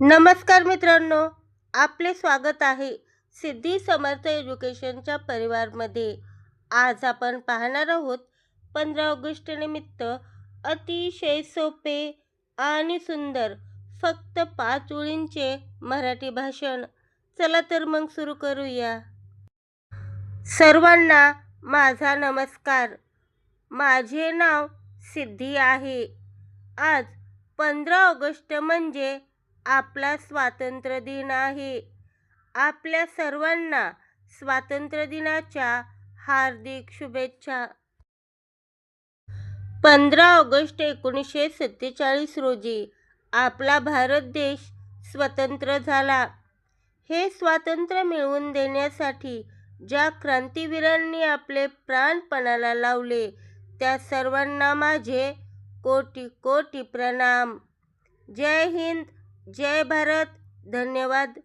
नमस्कार मित्रांनो, आपले स्वागत आहे सिद्धी समर्थ एज्युकेशनच्या परिवारमध्ये. आज आपण पाहणार आहोत 15 ऑगस्ट निमित्त अतिशय सोपे आणि सुंदर फक्त 5 ओळींचे मराठी भाषण. चला तर मग सुरू करूया. सर्वांना माझा नमस्कार. माझे नाव सिद्धी आहे. आज 15 ऑगस्ट म्हणजे आपला स्वातंत्र्य दिन आहे. आपल्या सर्वांना स्वातंत्र्य दिनाच्या हार्दिक शुभेच्छा. 15 ऑगस्ट 1947 रोजी आपला भारत देश स्वतंत्र झाला. हे स्वातंत्र्य मिळवून देण्यासाठी ज्या क्रांतीवीरांनी आपले प्राण पणाला लावले त्या सर्वांना माझे कोटी कोटी प्रणाम. जय हिंद, जय भारत. धन्यवाद.